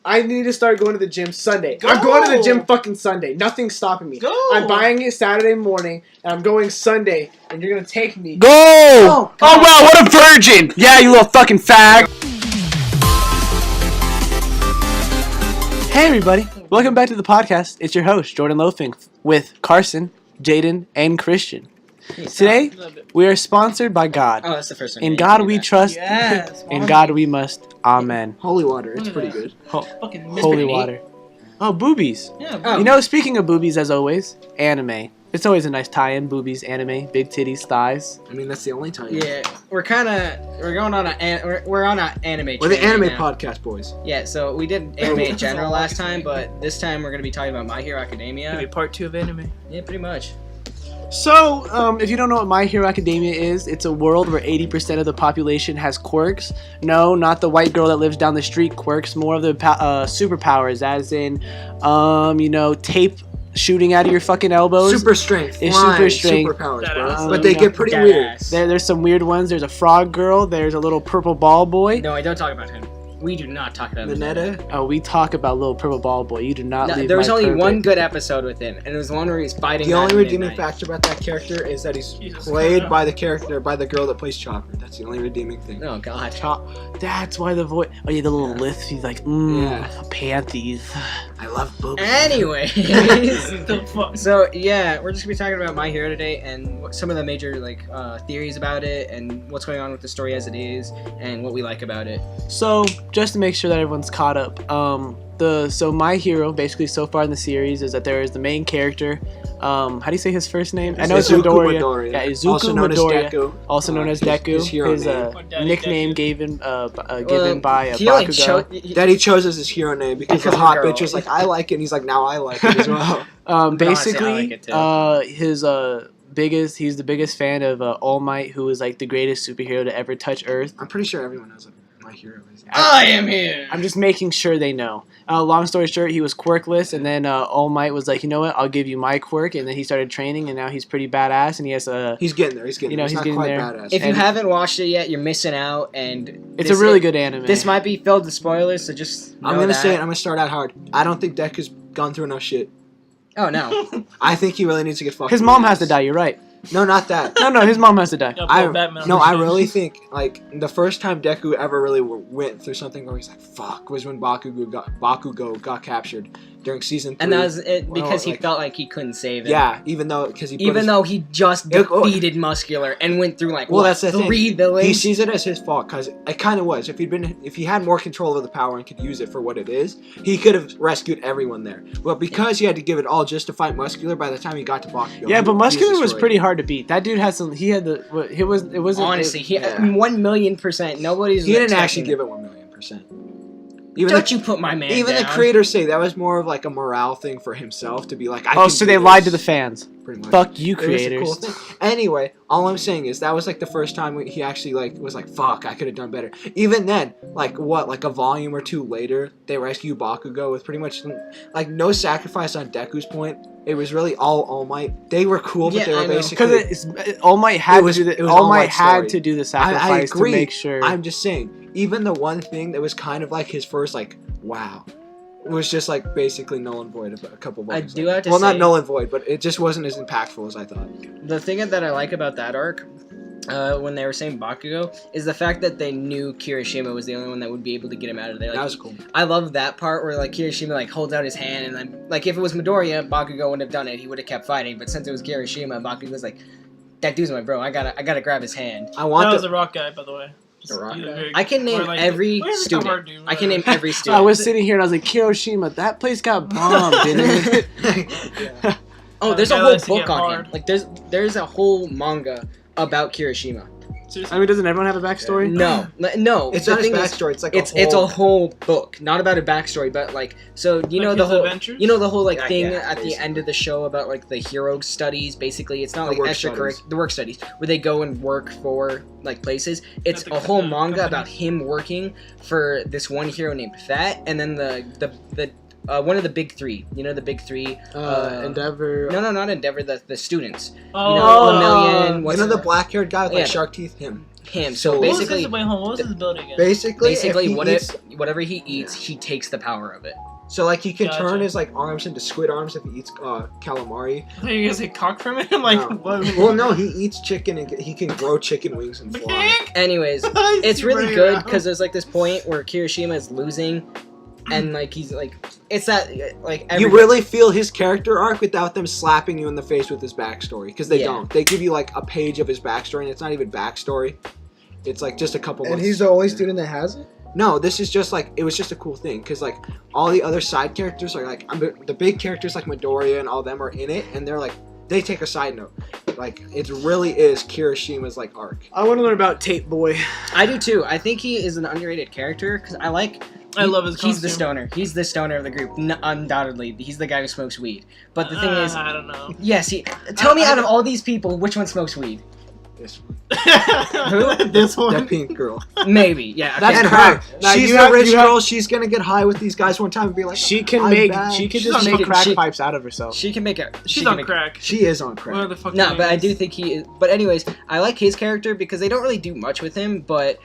I need to start going to the gym Sunday. Go! I'm going to the gym fucking Sunday. Nothing's stopping me. Go! I'm buying it Saturday morning, and I'm going Sunday, and you're going to take me. Go! Oh, wow, what a virgin! Yeah, you little fucking fag! Hey, everybody. Welcome back to the podcast. It's your host, Jordan Loafing, with Carson, Jaden, and Christian. Today, we are sponsored by God. Oh, that's the first one. In God we trust. Yes. In God we must. Amen. Holy water. It's pretty good. Holy water. Oh, boobies. Yeah. You know, speaking of boobies, as always, anime. It's always a nice tie-in. Boobies, anime, big titties, thighs. I mean, that's the only time. Yeah, we're on an anime. We're the train anime right now. podcast boys. Yeah, so we did anime in general last time, but this time we're gonna be talking about My Hero Academia. Maybe part 2 of anime. Yeah, pretty much. So, if you don't know what My Hero Academia is, it's a world where 80% of the population has quirks. No, not the white girl that lives down the street quirks. More of the superpowers, as in, tape shooting out of your fucking elbows. Super strength. It's flying, super strength. Superpowers, bro. Badass. But they get pretty weird. There's some weird ones. There's a frog girl. There's a little purple ball boy. No, I don't talk about him. We do not talk about him. Mineta? Oh, we talk about little purple ball boy. You do not leave there was my only purple. one good episode with him, and it was the one where he's fighting. The only at redeeming midnight. factor about that character is that he's Jesus. played by the girl that plays Chopper. That's the only redeeming thing. Oh God. That's why the voice. Oh yeah, the little lisp. He's like, panties. I love boobies. Anyways, The fuck? so yeah, we're just gonna be talking about My Hero today and some of the major theories about it and what's going on with the story as it is and what we like about it. So, just to make sure that everyone's caught up, so My Hero, basically so far in the series, is that there is the main character. How do you say his first name? I know it's Midoriya. Yeah, Izuku also known Midoriya, as Deku. also known as Deku. His hero His name. nickname given by he only Bakugo. That he chose as his hero name because the Because hot of the bitch was like, I like it, and he's like, now I like it as well. Basically, I like it too. he's the biggest fan of All Might, who is like the greatest superhero to ever touch Earth. I'm pretty sure everyone knows what My Hero is. I am here. I'm just making sure they know. Long story short, he was quirkless, and then All Might was like, you know what, I'll give you my quirk, and then he started training, and now he's pretty badass, and he has a... He's getting there. He's getting there. he's He's not getting quite there. badass. If you And- haven't watched it yet, you're missing out, and It's a really good anime. This might be filled with spoilers, so just know I'm going to that. say it. I'm going to start out hard. I don't think Deku's gone through enough shit. Oh no. I think he really needs to get fucked. His in mom the has to ass. die, you're right. No, not that. No, his mom has to die. Yeah, I Batman no, on the I shoes. really think like the first time Deku ever really went through something where he's like, "Fuck," was when Bakugo got captured during season 3. And that was it because Well, he like- felt like he couldn't save it. Yeah, even though because he put Even his, though he just It- oh. defeated Muscular and went through Well, that's the thing. 3 villains. he sees it as his fault because it kind of was. If he had more control over the power and could use it for what it is, he could have rescued everyone there. But because he had to give it all just to fight Muscular, by the time he got to Bakugo, Yeah, but he Muscular was destroyed. pretty hard to beat. That dude had some... He had the... It wasn't... Honestly, he yeah. 1,000,000%. Nobody's. He didn't expecting actually it. give it 1,000,000%. Even Don't you put my man Even down. the creators say that was more of like a morale thing for himself to be like, I Oh, can so do they lied to this, the fans. pretty much. Fuck you, It was a creators. cool thing. Anyway, all I'm saying is that was like the first time he actually like was like, fuck, I could have done better. Even then, like a volume or 2 later, they rescue Bakugo with pretty much like no sacrifice on Deku's point. It was really all Might. They were cool, but Yeah, they were I know. basically. Because All Might had was- to do the... it was All All Might Might's had story. to do the I sacrifice agree. to make sure... I'm just saying, even the one thing that was kind of like his first like, wow. It was just like basically null and void a couple I volumes do later. have to Well, say, not null and void, but it just wasn't as impactful as I thought. the thing that I like about that arc, when they were saying Bakugo, is the fact that they knew Kirishima was the only one that would be able to get him out of there. Like, That was cool. I love that part where like Kirishima like holds out his hand and then like if it was Midoriya, Bakugo wouldn't have done it. He would have kept fighting. But since it was Kirishima, Bakugo's like, that dude's my bro. I gotta grab his hand. I want That was to. a rock guy, by the way. The rock He's guy? very- I can name or, like, every whatever student. Hard dude, I can name whatever. every student. I was sitting here and I was like, Hiroshima, that place got bombed, didn't it? Yeah. Oh, there's a Yeah, whole let's get book on hard. him. Like there's a whole manga about Kirishima. Seriously. I mean, doesn't everyone have a backstory? No. It's the not his thing is, backstory. It's like it's a whole book, not about a backstory, but like so you know Like the his whole adventures? you know the whole like Yeah, thing yeah, at the basically. end of the show about like the hero studies. Basically, it's not The like work extracurricular studies. the work studies where they go and work for like places. It's At the a whole co- manga company. about him working for this one hero named Fat, and then the one of the big 3. You know the big 3. Endeavor... No, not Endeavor. The students. Oh, You know, 1,000,000. You What's know the black-haired guy with like Yeah. shark teeth? Him. him. So So What was basically, his, wait, hold on, what was his ability again? Basically, if he eats, whatever he eats, he takes the power of it. so like he can Gotcha. turn his like arms into squid arms if he eats calamari. I thought you were gonna say cock from it? I'm like, No. what? Well, no, he eats chicken and he can grow chicken wings and fly. Anyways, it's really good because there's like this point where Kirishima is losing, and like he's like, it's that like You really feel his character arc without them slapping you in the face with his backstory, because they Yeah. don't. They give you like a page of his backstory, and it's not even backstory. It's like just a couple. And months. he's the only student that has it. No, this is just like, it was just a cool thing, because like all the other side characters are like, the big characters like Midoriya and all them are in it, and they're like, they take a side note. Like it really is Kirishima's like arc. I want to learn about Tape Boy. I do too. I think he is an underrated character because I love his He's the costume. stoner. He's the stoner of the group. Undoubtedly, he's the guy who smokes weed. But the thing is, I don't know. yes, tell me out of all these people, which one smokes weed? This one, This one. that pink girl. Maybe, yeah. That's And Okay. her, crack. Now, she's you the have- rich you have- girl. She's gonna get high with these guys one time and be like, She can I'm make. back. She can She's just on make make- crack she- pipes out of herself. She can make it. She's can on make crack. She is on Where crack. the fuck? No, he but I is. do think he is. But anyways, I like his character because they don't really do much with him. But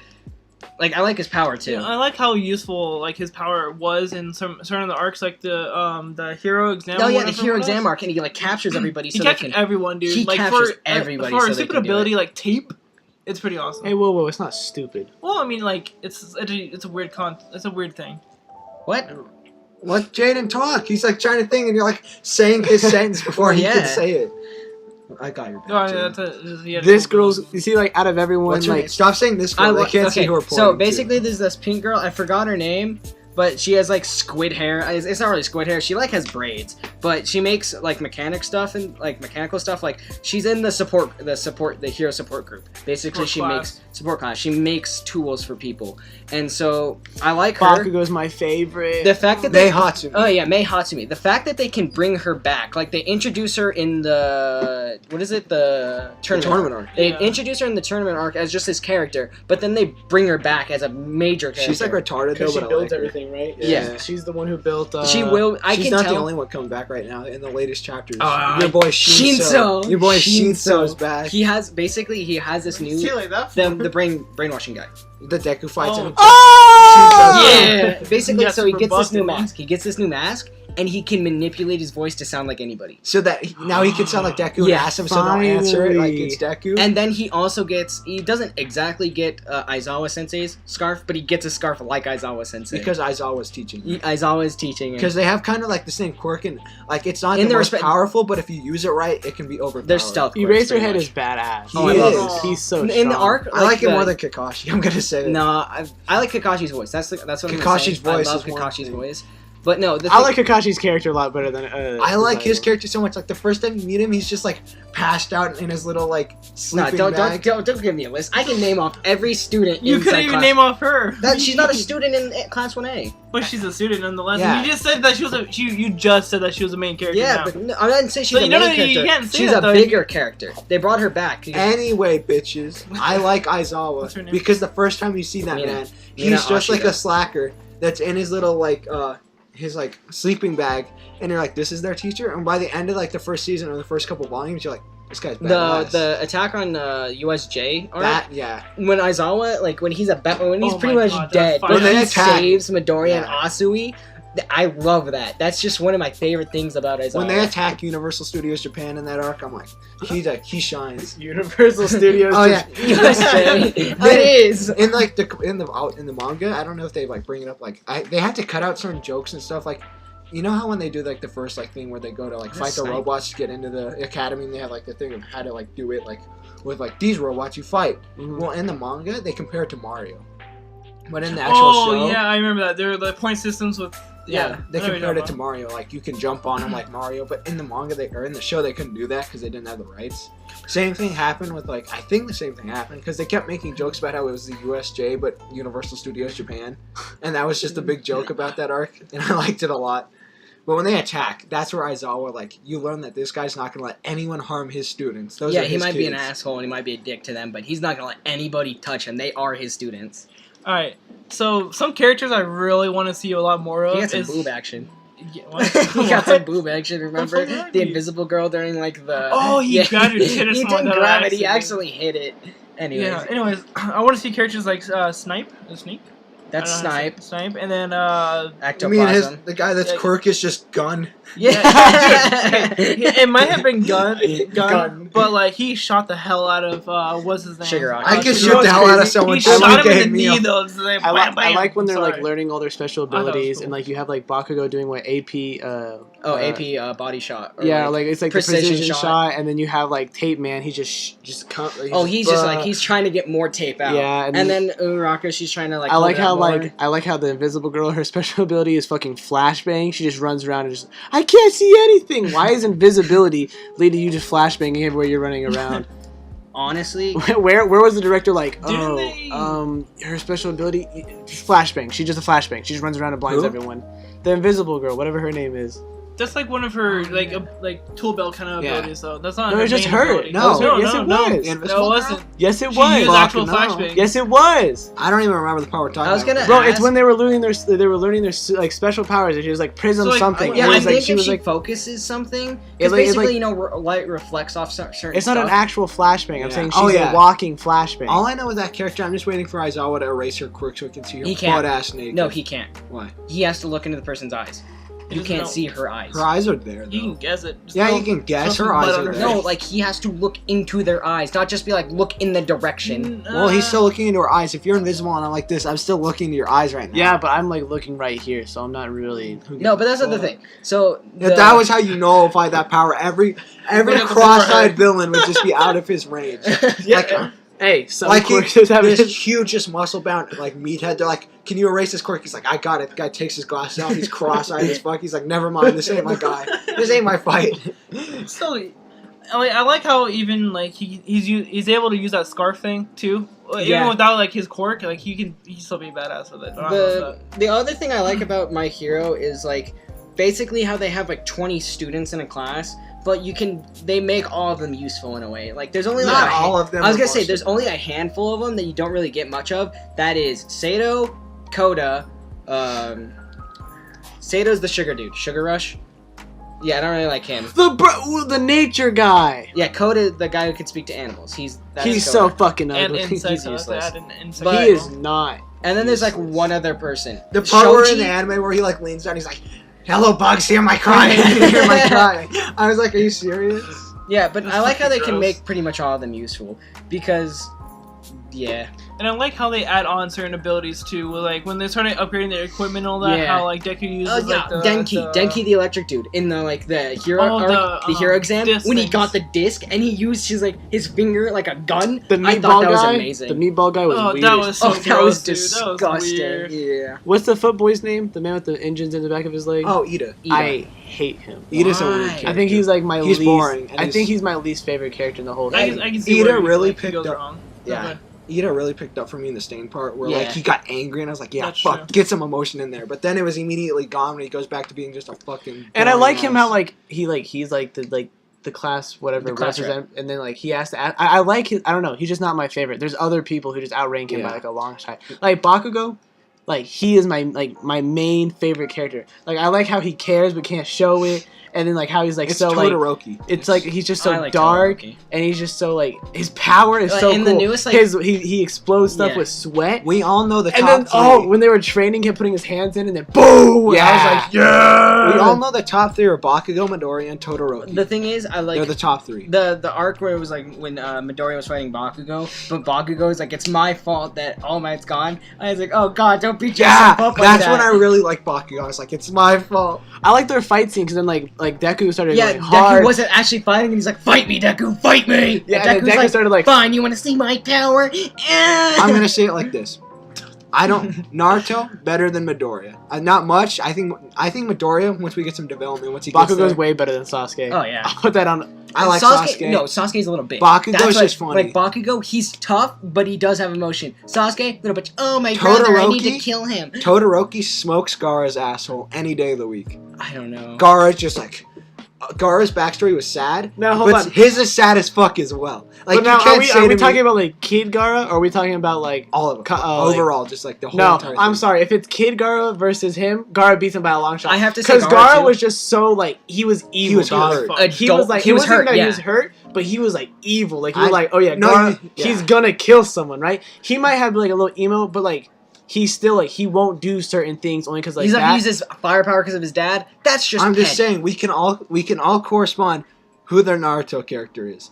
like, I like his power too. Yeah, I like how useful like his power was in certain of the arcs, like the hero exam. Oh yeah, one the or hero something exam else. arc, and he like captures everybody. He so they captured can. everyone, dude. he like captures for everybody for so a they stupid can do ability it. like tape. It's pretty awesome. Hey, whoa, it's not stupid. Well, I mean, like it's a weird it's a weird thing. What? Let Jaden talk. He's like trying to think, and you're like saying his sentence before he Yeah. can say it. I got your back. No, I mean, Jaden. yeah, This girl's. You see, like out of everyone, What's her name? like Stop saying this girl. They can't see who we're so pointing basically, there's this pink girl. I forgot her name, but she has like squid hair. It's not really squid hair. She like has braids, but she makes like mechanical stuff. Like she's in the hero support group. Basically, Support she class. makes support class. She makes tools for people, and so I like her. Bakugo's my favorite. The fact that Mei they Hatsumi. Oh yeah, Mei Hatsumi. The fact that they can bring her back, like they introduce her in the the tournament arc. They Yeah. introduce her in the tournament arc as just this character, but then they bring her back as a major character. She's like retarded though, Because she but I builds like her. everything, right? Yeah. She's the one who built. She will. I She's can not tell. the only one coming back right now in the latest chapters. Ah, Your boy Shinso. Your boy Shinso is back. He has this new See like that. the brainwashing guy. The Deku fights Oh. him. Oh! Yeah. Basically, Yeah, so he super gets this busted, new man. mask. He gets this new mask, and he can manipulate his voice to sound like anybody. So that now he can sound like Deku and Yeah, ask him so they'll answer it like finally. it's Deku. And then he also gets. He doesn't exactly get Aizawa Sensei's scarf, but he gets a scarf like Aizawa Sensei. because Aizawa was teaching him. Aizawa is teaching him. Because they have kind of like the same quirk, and like it's not In the the most respect- powerful, but if you use it right, it can be overpowered. Their stealth. Eraserhead quirks, is badass. He Oh, I love is. him. He's so In the strong. arc, I like him the- more than Kakashi. I'm gonna say it. No, I like Kakashi's voice. That's what I'm Kakashi's saying. voice I love is one Kakashi's thing. voice. But no, the I thing- like Kakashi's character a lot better than. I like his Aizawa. character so much. Like the first time you meet him, he's just like passed out in his little like No, sleeping don't bag. don't give me a list. I can name off every student. You inside couldn't even class. name off her. That she's not a student in class 1A. But she's a student nonetheless. Yeah. And you just said that she was you just said that she was a main character. Yeah, now. but no, I didn't say she's So a no, main no, you character. can't say She's that, a though. bigger character. They brought her back. Anyway, bitches, I like What's her Aizawa name? because the first time you see that Mina. man, Mina he's just like Ashida. a slacker that's in his little like his like sleeping bag, and you're like, this is their teacher. And by the end of like the first season or the first couple volumes, you're like, this guy's badass. The attack on USJ arc. that yeah. When Aizawa, like when he's when he's Oh pretty my much God, that dead, fight. but When they he attack- saves Midoriya and Yeah. Asui. I love that. That's just one of my favorite things about Aizawa. When they attack Universal Studios Japan in that arc, I'm like, he shines. Universal Studios. Oh yeah. USJ. It is. In like in the manga, I don't know if they like bring it up. Like they have to cut out certain jokes and stuff. Like, you know how when they do like the first like thing where they go to like fight the Snipe. robots to get into the academy, and they have like the thing of how to like do it like with like these robots you fight. Well, in the manga, they compare it to Mario, but in the actual Oh show, yeah, I remember that. They're the point systems with they I know what you're compared it to talking Mario. Like you can jump on him like Mario, but in the manga or in the show they couldn't do that because they didn't have the rights. Same thing happened with like I think the same thing happened because they kept making jokes about how it was the USJ but Universal Studios Japan, and that was just a big joke about that arc, and I liked it a lot. But when they attack, that's where Aizawa like you learn that this guy's not gonna let anyone harm his students. Those Yeah, are he his might be an kids. asshole and he might be a dick to them, but he's not gonna let anybody touch him. They are his students. All right. So some characters I really want to see a lot more of He got some is boob action. Yeah, what? He got some What? boob action. Remember The fuck are the you? invisible girl during like the? Oh, he grabbed her tit or He something didn't like that grab on it. He accident. actually hit it. Anyways, Yeah. Anyways, I want to see characters like Snipe. Sneak. that's I don't know how to say Snipe. it. Snipe, and then I mean, Ectoplasm. the guy that's Yeah. quirk is just gun. Yeah. it might have been gun, Gun. but like he shot the hell out of what's his name? Sugar Rock. I can Sugar shoot Rock's the hell out of crazy. someone. He Someone shot him get in the me knee up. though. So they I bam, bam. like when they're like Sorry. learning all their special thought it was abilities cool. and like you have like Bakugo doing what AP. AP body shot. Or, Yeah, like it's like the precision precision shot. shot, and then you have like Tape Man. He He's just like he's trying to get more tape out. Yeah, and then Uraraka, she's trying to like. I like hold how out more. I like how the Invisible Girl, her special ability is fucking flashbang. She just runs around and just I can't see anything. Why is invisibility lead to you just flashbanging everywhere you're running around? Honestly, where was the director like? Didn't they- Her special ability, just flashbang. She's just a flashbang. She just runs around and blinds Who? everyone. The Invisible Girl, whatever her name is. That's like one of her like tool belt kind of Yeah. abilities though. That's not. No, her it's just main her. ability. No. Yes, it was. The Invisible No, it Girl? wasn't. Yes, it She was. used Fuck actual no. flashbang. Yes, it was. I don't even remember the power we're talking I was about. gonna- Bro, it's Ask- when they were learning their like special powers. And she was like prism So, like, something. yeah, and it I was, like, think she if was she like, focuses something, It, because like- it, basically like- light reflects off certain. it's not an stuff. actual flashbang. I'm Yeah. saying Oh, she's yeah. a walking flashbang. All I know with that character, I'm just waiting for Aizawa to erase her quirk so we can see her He can't. butt ass naked. No, he can't. Why? He has to look into the person's eyes. He You doesn't can't know. see her eyes. Her eyes are there. You Though. can guess it. Just Yeah, throw- you can guess throw her some eyes blood are on her there. No, face. like he has to look into their eyes, not just be like look in the direction. Well, he's still looking into her eyes. If you're invisible and I'm like this, I'm still looking into your eyes right now. Yeah, but I'm like looking right here, so I'm not really. Who No, gives but that's a not the fuck? thing. So If that was how you nullify that power, every Look at the cross-eyed forehead. villain would just be out of his range. Like, Hey, some like quirks just have this it. huge, just muscle-bound like meathead. They're like, "Can you erase this quirk?" He's like, "I got it." The guy takes his glasses off. He's cross-eyed as fuck. He's like, "Never mind. This ain't my guy. This ain't my fight." Still, I like how even like he's able to use that scarf thing too. Even Yeah. without like his quirk, like he can still be badass with it. I don't know The other thing I like about My Hero is like basically how they have like 20 students in a class, but they make all of them useful in a way. Like there's only like Not all of them. I was are gonna say busted. there's only a handful of them that you don't really get much of. That is Sato, Koda, Sato's the sugar dude, Sugar Rush. Yeah, I don't really like him. The nature guy. Yeah, Koda, the guy who can speak to animals. He's So Koda. fucking And ugly. insects, He's I like to useless. add an insect But- He as is well. not. And then there's like useless. one other person. The part where in Shoji- the anime where he like leans down, he's like, "Hello, bugs, hear my cry, hear my cry." I was like, "Are you serious?" Yeah, but I like how they can Gross. make pretty much all of them useful because, yeah, And I like how they add on certain abilities too. Like when they started upgrading their equipment and all that. Yeah. How like Deku uses oh yeah, like the Denki the electric dude in the like the hero Oh, arc, the hero exam disc when he things. got the disc and he used his finger like a gun. The I meatball thought that was guy. amazing. The meatball guy was Oh, weird. that was so Oh, gross, that was dude. disgusting. That was weird. Yeah. What's the foot boy's name? The man with the engines in the back of his leg. Oh, Ida. I hate him. Ida's a weird Why? character. I think he's like my He's least. boring, and I he's- think he's my least favorite character in the whole I thing. can see Ida where really he picked goes up- wrong. Yeah. Okay. Ida really picked up for me in the stain part where Yeah. like he got angry and I was like, yeah, That's fuck, true. get some emotion in there. But then it was immediately gone when he goes back to being just a fucking. And I boring like him ass- how he's like the class whatever The class represent, and then like he has to. I like his. I don't know. He's just not my favorite. There's other people who just outrank him by Yeah. like a long shot. Like Bakugo, like he is my main favorite character. Like I like how he cares but can't show it, and then like how he's like It's so like. Todoroki. It's like he's just so I like dark, Todoroki. and he's just so like his power is Like, so in cool. the newest, like- he explodes stuff Yeah. with sweat. we all know the And top then three. when they were training him, putting his hands in, and then boom! And I Yeah. was like, yeah. we all know the top three are Bakugo, Midoriya, and Todoroki. The thing is, I like They're the top three. the arc where it was like when Midoriya was fighting Bakugo, but Bakugo is like, it's my fault that All Might's gone. I was like, oh god, don't beat Yeah, yourself up like that's that. when I really like Bakugo. I was like, it's my fault. I like their fight scene because then like Deku started Yeah, going Deku hard. wasn't actually fighting, and he's like, fight me, Deku, fight me! Yeah, and and then Deku like, started like fine, you want to see my power? I'm gonna say it like this. I don't Naruto better than Midoriya. Not much. I think Midoriya once we get some development once he gets Bakugo's there. way better than Sasuke. Oh yeah. I'll put that on. I like Sasuke. No, Sasuke's a little bitch. Bakugo's That's why- just funny. Like Bakugo, he's tough, but he does have emotion. Sasuke, little bitch. Oh my brother, I need to Todoroki? kill him. Todoroki smokes Gaara's asshole any day of the week. I don't know. Gaara's just like Gaara's backstory was sad. Now, hold but on. his is sad as fuck as well. Like But now, you can't are we, say are we to talking me about like Kid Gaara, or are we talking about like? all of them like- overall, just like the whole No, entire I'm thing. sorry. If it's Kid Gaara versus him, Gaara beats him by a long shot. I have to say because Gaara, Gaara too. was just so like he was evil. was dog. hurt. He was like He was hurt, He yeah. was hurt, but he was like evil. Like you were I- like, oh yeah, no, Gaara, yeah. he's gonna kill someone, right? He might have like a little emo, but like he's still like he won't do certain things only because like He's not that. uses firepower because of his dad. That's just. I'm just petty. saying we can all correspond who their Naruto character is.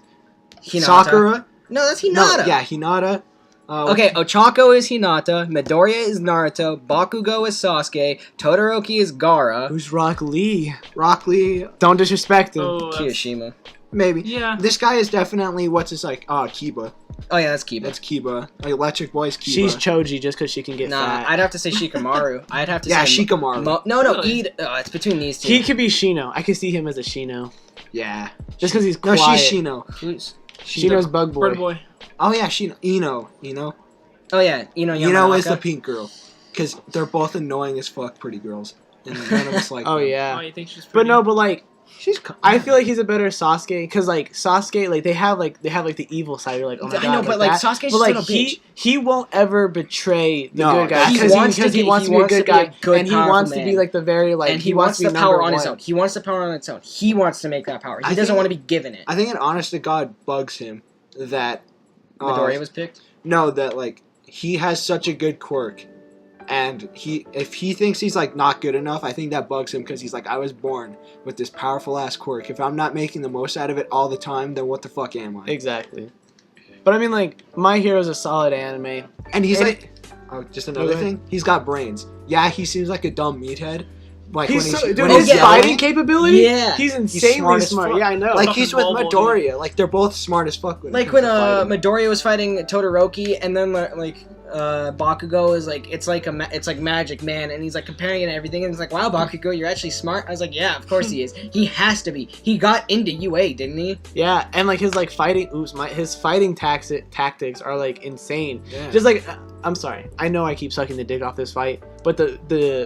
Hinata. Sakura. No, that's No, Hinata. yeah, Hinata. Okay, Ochako is Hinata, Midoriya is Naruto, Bakugo is Sasuke, Todoroki is Gaara, Who's Rock Lee? Rock Lee, Don't disrespect him. Oh, that's- Kiyoshima. maybe. yeah. This guy is definitely what's his like. Kiba. Oh yeah, that's Kiba. That's Kiba. Like Electric Boy's Kiba. She's Choji just because she can get Nah, fat. I'd have to say Shikamaru. I'd have to Yeah, say Shikamaru. No, Really? it's between these two. He could be Shino. I could see him as a Shino Yeah. just because he's No, quiet. she's Shino. Who's- Shino's Bug Boy. Bird boy. Oh yeah, Shino. Ino. Oh yeah, Ino is the pink girl. Because they're both annoying as fuck, pretty girls. And none of us like Oh them. Oh, yeah, you think she's but pretty? no, but like She's. I feel like he's a better Sasuke because like Sasuke, like they have like the evil side. You're like, oh my I god, know, but like that. Sasuke's But like just a bitch. he won't ever betray the No, good guy he because wants to he be- wants he to be a wants good to be guy a good, and he powerful wants to man. be like the very like and he wants to the be power number on his one. own. He wants the power on its own. He wants to make that power. He I doesn't think- want to be given it. I think it honest to God bugs him that. Midoriya was picked. No, that like he has such a good quirk, and if he thinks he's like not good enough, I think that bugs him because he's like, I was born with this powerful ass quirk. If I'm not making the most out of it all the time, then what the fuck am I? Exactly. But I mean, like My Hero's a solid anime. And he's And like, just another go ahead. thing, he's got brains. Yeah, he seems like a dumb meathead. Like He's when so, he's, dude, when his he's yelling- fighting capability. Yeah. he's insanely smart as smart. fuck. Yeah, I know. like Fucking he's with Volvo, Midoriya. Like they're both smart as fuck. When it Like comes when to fighting. Midoriya was fighting Todoroki, and then like Bakugo is like it's like Magic Man, and he's like comparing it to everything, and it's like, wow, Bakugo, you're actually smart. I was like, yeah, of course he is. He has to be. He got into UA, didn't he? Yeah, and like his like fighting. His fighting tactics are like insane. Yeah. Just like I'm sorry, I know I keep sucking the dick off this fight, but the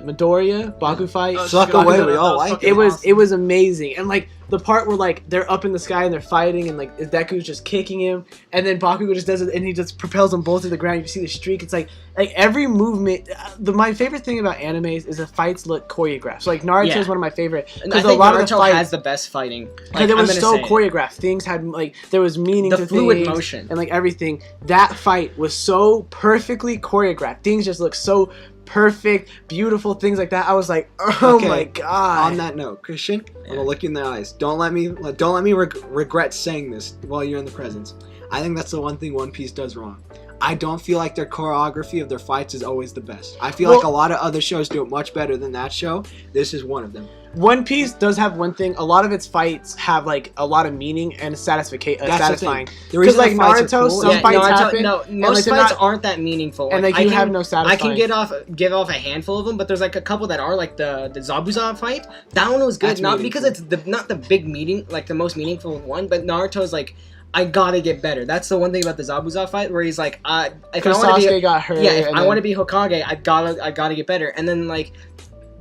Midoriya Baku fight, Oh, Suck Bakugo, away, that we all was like fucking it was awesome. amazing. And like the part where like they're up in the sky and they're fighting and like Deku's just kicking him, and then Bakugo just does it and he just propels them both to the ground. You see the streak. It's like every movement. My favorite thing about animes is the fights look choreographed. So like Naruto is Yeah. one of my favorite And I because a think lot of Naruto the fights. has the best fighting. Because it was so choreographed. Things had like there was meaning The to fluid things motion. and like everything. That fight was so perfectly choreographed. Things just looked so perfect, beautiful, things like that. I was like, oh Okay, my god. On that note, Christian, I'm Yeah. gonna look you in the eyes. Don't let me regret saying this while you're in the presence. I think that's the one thing One Piece does wrong. I don't feel like their choreography of their fights is always the best. I feel like a lot of other shows do it much better than that show. This is one of them. One Piece does have one thing. A lot of its fights have like a lot of meaning and satisfying. The Because reason like the fights are Naruto, cool, some Yeah, fights Naruto, happen. no, most they're fights not- aren't that meaningful. and like I you can- have no I satisfying. can give off a handful of them, but there's like a couple that are like the Zabuza fight. That one was good, That's not because meaningful. it's not the big meeting, like the most meaningful one, but Naruto's like, I gotta get better. That's the one thing about the Zabuza fight where he's like, if I Because want to Sasuke be, got hurt. yeah, if and I then- want to be Hokage, I gotta get better. And then like,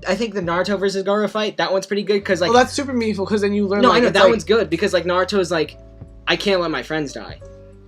I think the Naruto versus Gaara fight, that one's pretty good because like, well, that's super meaningful because then you learn. no, like, I know it's that like- one's good because like Naruto is like, I can't let my friends die.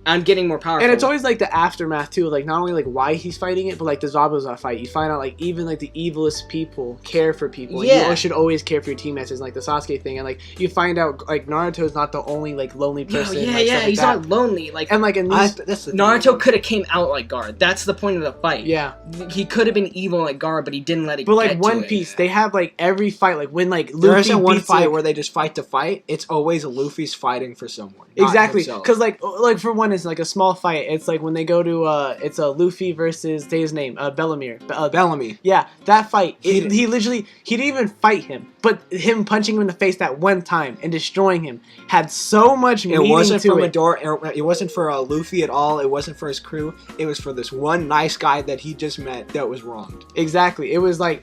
I'm getting more powerful. And it's always like the aftermath too, like not only like why he's fighting it, but like the Zabuza fight. You find out like even like the evilest people care for people. And Yeah. you should always care for your teammates. It's like the Sasuke thing, and like you find out like Naruto's not the only like lonely Yo, person. yeah, like, yeah, stuff like he's that. not lonely. Like And like in these, That's the thing. Naruto could have came out like Gaara. That's the point of the fight. yeah. He could have been evil like Gaara, but he didn't let it. But like get One to it. Piece, they have like every fight, like when like There Luffy isn't one beats, fight like, where they just fight to fight. It's always Luffy's fighting for someone. not exactly, himself. because like for one, it's like a small fight. It's like when they go to it's a Luffy versus say his name, Bellamere. Bellamy. Yeah, that fight. He He didn't even fight him, but him punching him in the face that one time and destroying him had so much It meaning wasn't to for it. It wasn't for Luffy at all. It wasn't for his crew. It was for this one nice guy that he just met that was wronged. Exactly. It was like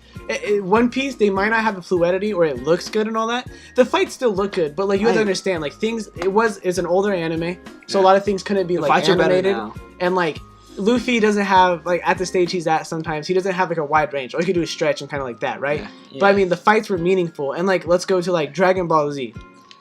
One Piece. They might not have the fluidity or it looks good and all that. The fights still look good, but like you have to I- understand, like things. It's an older anime, so Yeah. a lot of things couldn't be The like fights are better animated. now. And like Luffy doesn't have like at the stage he's at sometimes he doesn't have like a wide range. All he can do is stretch and kind of like that, right? Yeah. But I mean the fights were meaningful. And like let's go to like Dragon Ball Z.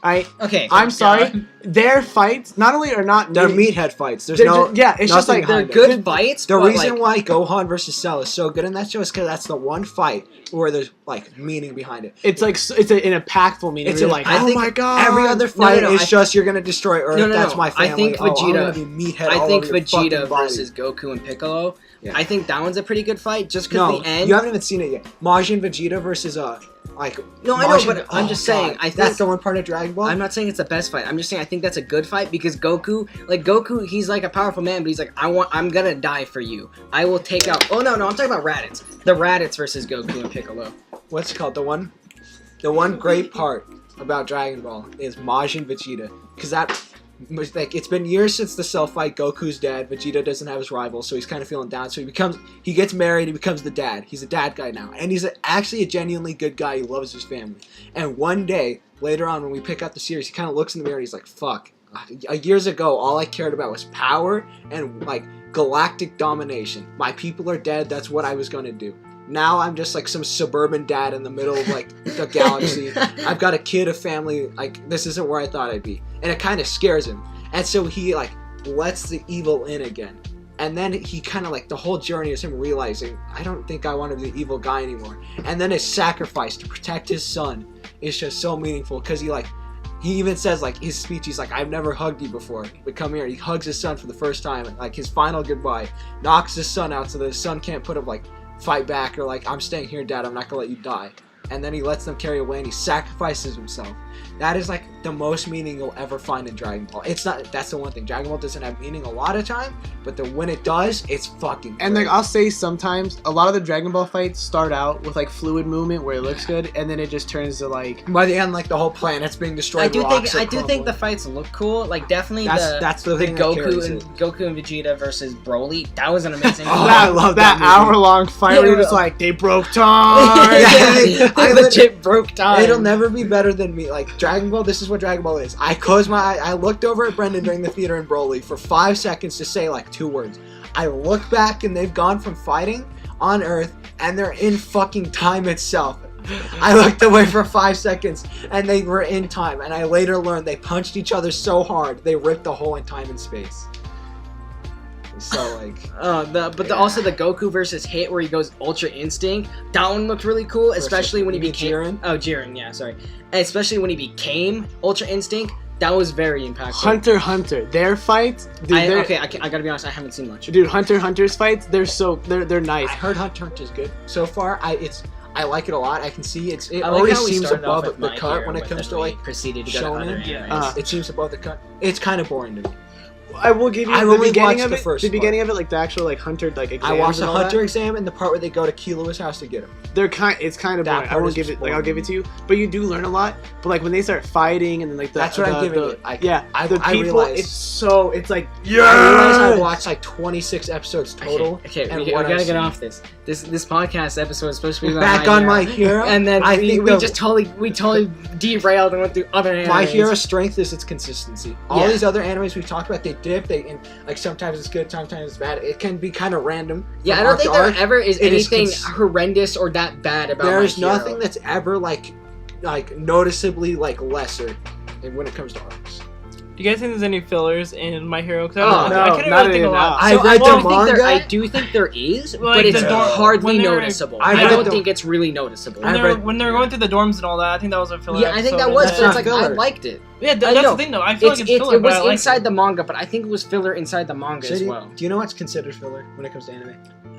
Okay. I'm sorry. Their fights not only are not They're meaty- meathead fights. There's they're no. it's just nothing like they're behind it. good fights. The but, reason like, why Gohan versus Cell is so good in that show is because that's the one fight where there's like meaning behind it. it's like it's an impactful meaning. It's You're an- like, I oh think my god. Every other fight no, is I- just you're gonna destroy Earth. No, no, that's no. my I family. think I'm Vegeta- gonna be meathead I all think over your Vegeta fucking body. versus Goku and Piccolo. Yeah. I think that one's a pretty good fight. Just No, because the end. you haven't even seen it yet. Majin Vegeta versus like. No, I know, Majin- but I'm oh, just saying, God. I think- that's the one part of Dragon Ball. I'm not saying it's the best fight. I'm just saying I think that's a good fight because Goku, he's like a powerful man, but he's like, I'm gonna die for you. I will take out. Oh no, I'm talking about Raditz. The Raditz versus Goku and Piccolo. What's it called? The one great part about Dragon Ball is Majin Vegeta, because that. Like, it's been years since the Cell fight. Goku's dead. Vegeta doesn't have his rival, so he's kind of feeling down. So he gets married. He becomes the dad. He's a dad guy now, and he's actually a genuinely good guy. He loves his family. And one day later on, when we pick up the series, he kind of looks in the mirror and he's like, "Fuck." Years ago, all I cared about was power and like galactic domination. My people are dead. That's what I was gonna do. Now I'm just like some suburban dad in the middle of like the galaxy. I've got a kid, a family. Like, this isn't where I thought I'd be, and it kind of scares him. And so he like lets the evil in again. And then he kind of like, the whole journey is him realizing, I don't think I want to be the evil guy anymore. And then his sacrifice to protect his son is just so meaningful because he even says, like, his speech, he's like, I've never hugged you before, but come here. He hugs his son for the first time, and like his final goodbye, knocks his son out so that his son can't put up like fight back or like, I'm staying here, Dad, I'm not gonna let you die. And then he lets them carry away and he sacrifices himself. That is like the most meaning you'll ever find in Dragon Ball. It's not, that's the one thing. Dragon Ball doesn't have meaning a lot of time, but when it does, it's fucking And great. like I'll say sometimes a lot of the Dragon Ball fights start out with like fluid movement where it looks good, and then it just turns to like by the end, like the whole planet's being destroyed. I do rocks think are the crumbling. fights look cool. Like definitely That's the thing that carries Goku it. and Vegeta versus Broly. That was an amazing. Oh, fight. I love that movie. hour-long fight where Yeah, you're just well- like they broke time. Yeah. I legit broke time. It'll never be better than me. Like, Dragon Ball, this is what Dragon Ball is. I closed my eye, I looked over at Brendan during the theater in Broly for 5 seconds to say like 2 words. I look back and they've gone from fighting on Earth and they're in fucking time itself. I looked away for 5 seconds and they were in time, and I later learned they punched each other so hard they ripped a hole in time and space. So like, Also the Goku versus Hit where he goes Ultra Instinct. That one looked really cool, especially when he You mean became Jiren? Oh, Jiren, yeah, sorry. And especially when he became Ultra Instinct. That was very impactful. Hunter x Hunter, their fights, dude, I they're- gotta be honest, I haven't seen much. dude, Hunter x Hunter's fights, they're nice. I heard Hunter x Hunter's good so far. I like it a lot. I can see it I like already how we seems started off above with the My cut Hero when it with comes and to we like proceeded to go to other shonen. animes. It seems above the cut. It's kind of boring to me. I will give you I've the only beginning watched of the it. first The part. beginning of it, like the actual like Hunter like exams I watched the and all that. Hunter exam and the part where they go to Kilo's house to get him. It's kind of That boring. I part won't is give just it like I'll boring give to it to you, but you do learn a lot. But like when they start fighting and then like That's what I'm giving it. the I people, realize- it's like I realize I watched like 26 episodes total. Okay, and we what gotta I've get seen. off this. This podcast episode is supposed to be about Back on My Hero, and then I we think we totally derailed and went through other animes. My Hero's strength is its consistency. All Yeah. these other animes we've talked about, they dip. And like sometimes it's good, sometimes it's bad. It can be kind of random. Yeah, I from don't arc think to there arc. ever is It is anything horrendous or that bad about There's My Hero. nothing that's ever like noticeably like lesser when it comes to arcs. Do you guys think there's any fillers in My Hero? Because Oh, no, I couldn't not really think even a lot. now. I So read the manga. I do think there is, Like but it's the dorm- hardly when they're- noticeable. I I read don't the- think it's really noticeable. I read- When they were going through the dorms and all that, I think that was a filler. Yeah, I think episode, that was, and but then- it's like I filler. liked it. Yeah, I that's know. the thing though. I feel like it's filler, It but was I liked inside it. the manga, but I think it was filler inside the manga So as do, well. do you know what's considered filler when it comes to anime?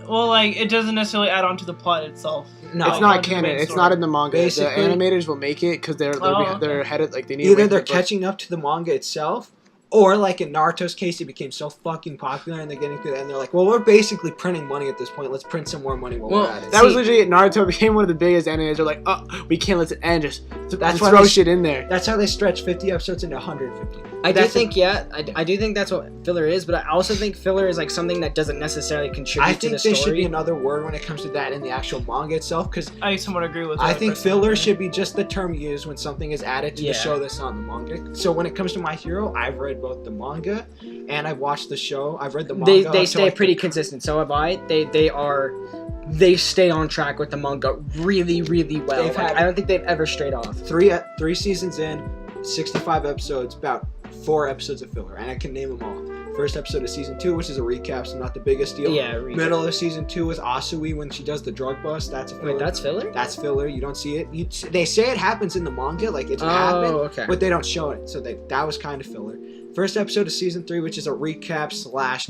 Well, like it doesn't necessarily add on to the plot itself. No, it's Like, not on the canon. main It's story. not in the manga. Basically- the animators will make it because they're Oh, they're headed like they need. to Either wait they're for the book. catching up to the manga itself, or like in Naruto's case, it became so fucking popular and they're getting to it, and they're like, well, we're basically printing money at this point. Let's print some more money while Well, we're at it. That was See- literally it. Naruto became one of the biggest animators. They're like, oh, we can't let it end. Just That's why throw they- shit in there. That's how they stretch 50 episodes into 150. I do That's think, I do think that's what filler is, but I also think filler is like something that doesn't necessarily contribute I to think the there story. should be another word when it comes to that in the actual manga itself, because I somewhat agree with. I that think personally. filler should be just the term used when something is added to Yeah. the show that's not in the manga. So when it comes to My Hero, I've read both the manga and I've watched the show. I've read the manga. They so stay I pretty think- consistent. So have I. They stay on track with the manga really, really well. They've Like, had- I don't think they've ever strayed off. three seasons in. 65 episodes, about 4 episodes of filler, and I can name them all. First episode of season 2, which is a recap, so not the biggest deal. Yeah, Middle of season 2 with Asui when she does the drug bust. That's a filler. Wait, that's filler? That's filler. You don't see it. They say it happens in the manga, like it's happened, okay. but they don't show it. So that was kind of filler. First episode of season 3, which is a recap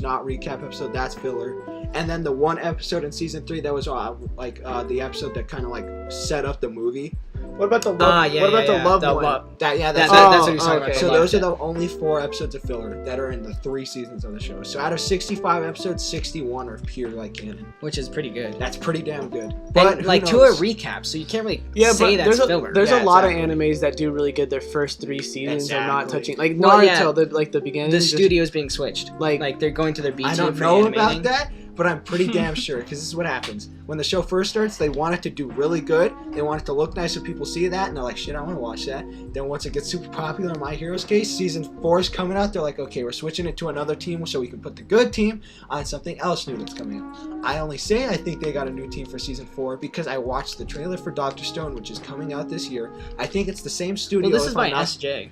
/ not recap episode, that's filler. And then the one episode in season 3 that was the episode that kind of like set up the movie. What about the love? What about the love one? That's what you're talking about. okay. So those are the only 4 episodes of filler that are in the 3 seasons of the show. So out of 65 episodes, 61 are pure like canon. Which is pretty good. That's pretty damn good. But And, like, who to a knows? recap, so you can't really Yeah, say but that's filler. there's Yeah, a lot exactly. of animes that do really good their first 3 seasons are not Exactly. touching, like Well, Naruto, yeah. the beginning. The just- studio's being switched. like Like, they're going to their B team I don't for know animating. about that, but I'm pretty damn sure, because this is what happens. When the show first starts, they want it to do really good. They want it to look nice so people see that, and they're like, shit, I want to watch that. Then once it gets super popular, in My Hero's case, season 4 is coming out, they're like, okay, we're switching it to another team so we can put the good team on something else new that's coming out. I only say I think they got a new team for season 4 because I watched the trailer for Dr. Stone, which is coming out this year. I think it's the same studio. Well, this is if by I'm not- SJ.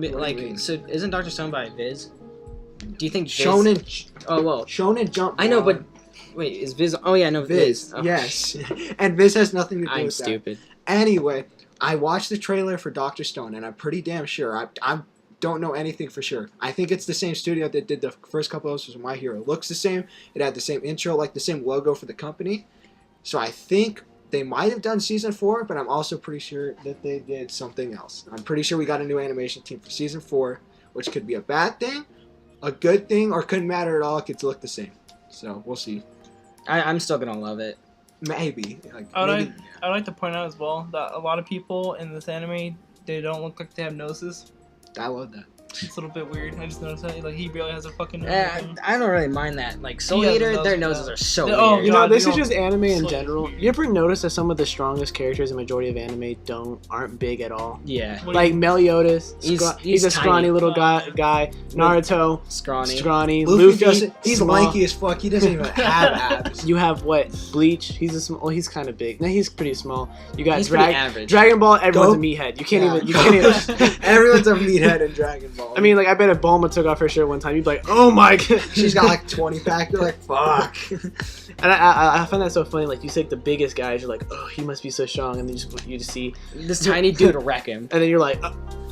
do you mean? So isn't Dr. Stone by Viz? Do you think Viz... Shonen Jump. I know, bro. but... Wait, is Viz... Oh, yeah, no, Viz. Oh. Yes. And Viz has nothing to do I'm with that. stupid. Anyway, I watched the trailer for Dr. Stone, and I'm pretty damn sure. I don't know anything for sure. I think it's the same studio that did the first couple episodes of My Hero. It looks the same. It had the same intro, like the same logo for the company. So I think they might have done season 4, but I'm also pretty sure that they did something else. I'm pretty sure we got a new animation team for season 4, which could be a bad thing, a good thing, or couldn't matter at all. It could look the same. So we'll see. I'm still gonna love it. Maybe. I'd like to point out as well that a lot of people in this anime, they don't look like they have noses. I love that. It's a little bit weird. I just noticed that. Like, he barely has a fucking nose. I don't really mind that. Like, Soul Yeah, Eater, the their nose- noses are so Oh, weird. You know, God, this they is just don't- anime in it's general. weird. You ever notice that some of the strongest characters in majority of anime aren't big at all? Yeah. What do Like you- Meliodas, He's he's a scrawny tiny. little guy. Naruto, Scrawny. Luffy, he's small. lanky as fuck. He doesn't even have abs. You have what? Bleach. He's kind of big. No, he's pretty small. You got He's pretty average. Dragon Ball. Everyone's Go- a meathead. You can't Yeah. even. You can't even. Everyone's a meathead in Dragon Ball. I mean, like, I bet if Bulma took off her shirt one time, you'd be like, oh my god. she's got like 20 pack. You're like, fuck. And I find that so funny. Like, you take the biggest guys, you're like, oh, he must be so strong, and then you just see, This tiny dude will wreck him. and then you're like,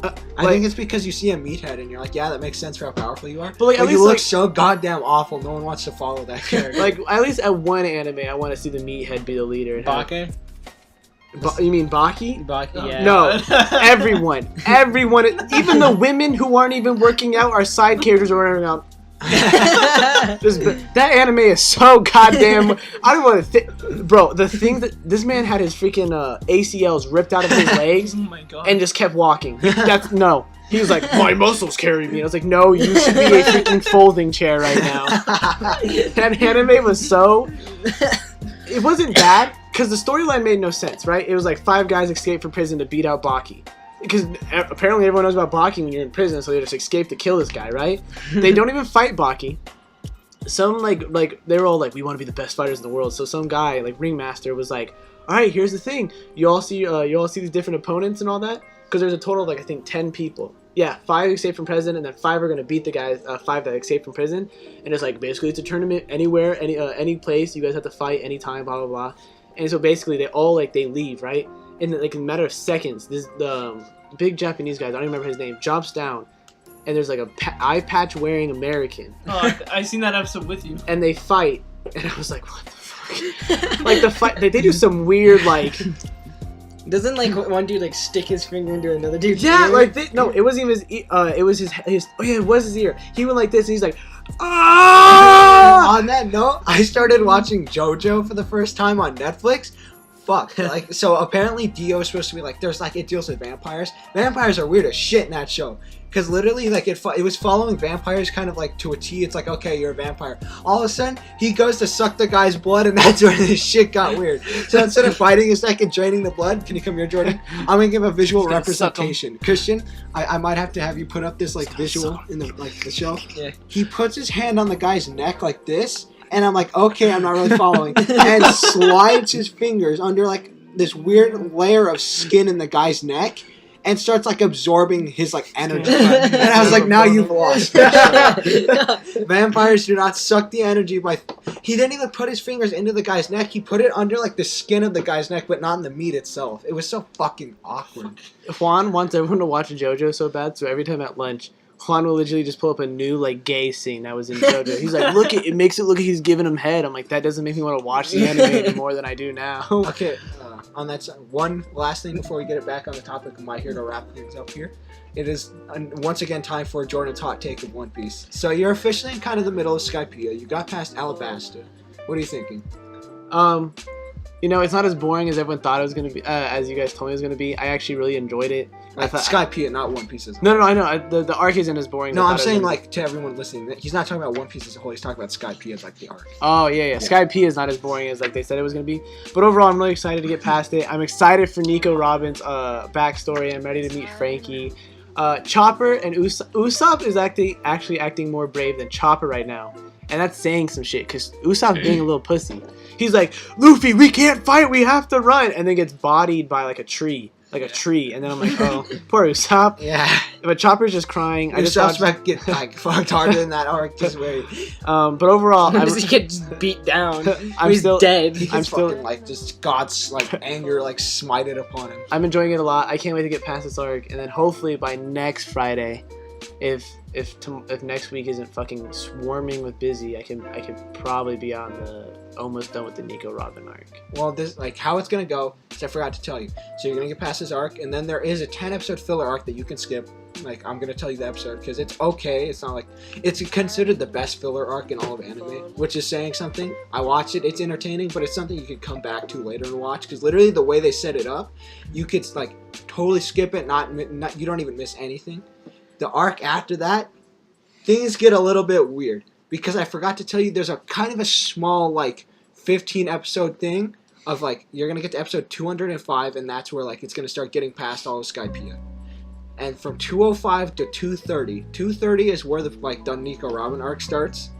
I think it's because you see a meathead and you're like, yeah, that makes sense for how powerful you are. But, like, at you least, look like- so goddamn awful. No one wants to follow that character. like, at least at one anime, I want to see the meathead be the leader. and have- Baka? You mean Baki? Baka, yeah. No, everyone, even the women who aren't even working out are side characters or running around. That anime is so goddamn. I don't want to think, bro. The thing that this man had his freaking ACLs ripped out of his legs Oh my god. and just kept walking. That's no. He was like, my muscles carry me. And I was like, no, you should be a freaking folding chair right now. That anime was so. It wasn't bad because the storyline made no sense, right? It was like 5 guys escape from prison to beat out Baki. Because apparently everyone knows about Baki when you're in prison, so they just escape to kill this guy, right? They don't even fight Baki. Some like they were all like, we want to be the best fighters in the world. So some guy like Ringmaster was like, all right, here's the thing. You all see these different opponents and all that. Because there's a total of like I think 10 people. Yeah, 5 escape from prison, and then 5 are gonna beat the guys. 5 that escape from prison, and it's like basically it's a tournament anywhere, any place. You guys have to fight anytime, blah blah blah. And so basically they all like they leave, right? And like in a matter of seconds, the big Japanese guy, I don't even remember his name, jumps down, and there's like a eye patch wearing American, I seen that episode with you. and they fight, and I was like, what the fuck? Like the fight, they do some weird like. Doesn't like one dude like stick his finger into another dude's Yeah, ear? like no, it wasn't even his. It was his. Oh yeah, it was his ear. He went like this, and he's like, ah! On that note, I started watching JoJo for the first time on Netflix. Fuck. Like, so apparently Dio is supposed to be like, there's like, it deals with vampires. Vampires are weird as shit in that show. Because literally, like, it was following vampires kind of like to a T. It's like, okay, you're a vampire. All of a sudden, he goes to suck the guy's blood, and that's where this shit got weird. So instead of biting his neck and draining the blood, can you come here, Jordan? I'm gonna give a visual He's gonna suck 'em. representation. Christian, I might have to have you put up this like visual in the show. Yeah. He puts his hand on the guy's neck like this, and I'm like, okay, I'm not really following, and slides his fingers under like this weird layer of skin in the guy's neck. and starts like absorbing his like energy. And I was like, now you've lost. Vampires do not suck the energy by. He didn't even put his fingers into the guy's neck. He put it under like the skin of the guy's neck, but not in the meat itself. It was so fucking awkward. Juan wants everyone to watch JoJo so bad, so every time at lunch, Juan will literally just pull up a new like gay scene that was in JoJo. He's like, look, it makes it look like he's giving him head. I'm like, that doesn't make me want to watch the anime any more than I do now. Okay, on that side, one last thing before we get it back on the topic of My Hero to wrap things up here. It is once again time for Jordan's hot take of One Piece. So you're officially in kind of the middle of Skypiea. You got past Alabasta. What are you thinking? You know, it's not as boring as everyone thought it was gonna be. As you guys told me it was gonna be. I actually really enjoyed it. Like Skypiea, not One Piece as a whole. No, I know. The arc isn't as boring. No, as I I'm thought it was saying gonna be. like to everyone listening, he's not talking about One Piece as a whole. He's talking about Skypiea, like the arc. Oh yeah. Skypiea is not as boring as like they said it was gonna be. But overall, I'm really excited to get past it. I'm excited for Nico Robin's backstory. I'm ready to meet Frankie. Chopper and Usopp is actually acting more brave than Chopper right now, and that's saying some shit because Usopp's being a little pussy. He's like, Luffy, we can't fight, we have to run, and then gets bodied by like a tree, and then I'm like, oh, poor Usopp. Yeah. But Chopper's just crying. Usopp's about to get like fucked harder in that arc. Just wait. But overall, Does he get just beat down? I'm He's still dead. He I'm gets still- fucking like just God's like anger like smited upon him. I'm enjoying it a lot. I can't wait to get past this arc, and then hopefully by next Friday, if next week isn't fucking swarming with busy, I could probably be on the almost done with the Nico Robin arc. Well, this like how it's gonna go. Is I forgot to tell you. So you're gonna get past this arc, and then there is a 10-episode filler arc that you can skip. Like I'm gonna tell you the episode because it's okay. It's not like it's considered the best filler arc in all of anime, which is saying something. I watched it. It's entertaining, but it's something you could come back to later and watch because literally the way they set it up, you could like totally skip it. Not you don't even miss anything. The arc after that, things get a little bit weird because I forgot to tell you there's a kind of a small like 15 episode thing of like you're gonna get to episode 205 and that's where like it's gonna start getting past all of Skypiea. And from 205 to 230 is where the like the Nico Robin arc starts.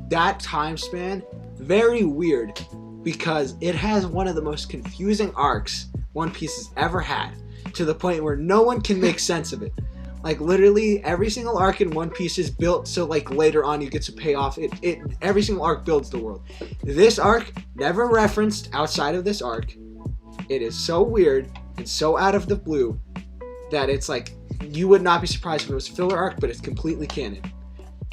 That time span, very weird because it has one of the most confusing arcs One Piece has ever had to the point where no one can make sense of it. Like literally every single arc in One Piece is built so like later on you get to pay off it every single arc builds the world. This arc never referenced outside of this arc. It is so weird and so out of the blue that it's like you would not be surprised if it was a filler arc, but it's completely canon.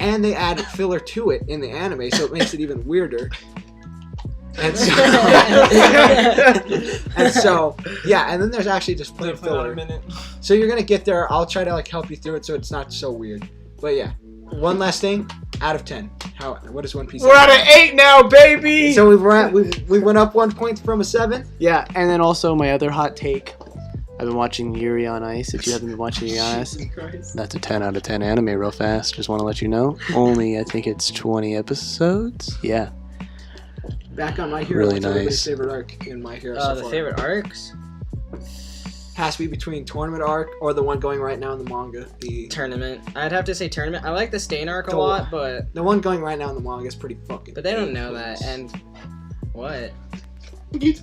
And they added filler to it in the anime, so it makes it even weirder. And so, yeah, and then there's actually just plain filler. A minute. So you're gonna get there. I'll try to like help you through it so it's not so weird. But yeah, one last thing. Out of 10, what is One Piece? We're at an 8 now, baby. So we went up 1 point from a 7. Yeah, and then also my other hot take. I've been watching Yuri on Ice. If you haven't been watching Yuri on Ice, that's a 10 out of 10 anime real fast. Just want to let you know. Only, I think it's 20 episodes. Yeah. Back on My Hero. Really what's everybody's nice. favorite arc in My Hero so The far? favorite arcs? Has to be between tournament arc or the one going right now in the manga. The Tournament. I'd have to say tournament. I like the Stain arc a The- lot, but one going right now in the manga is pretty fucking. they don't know that. And what? Keep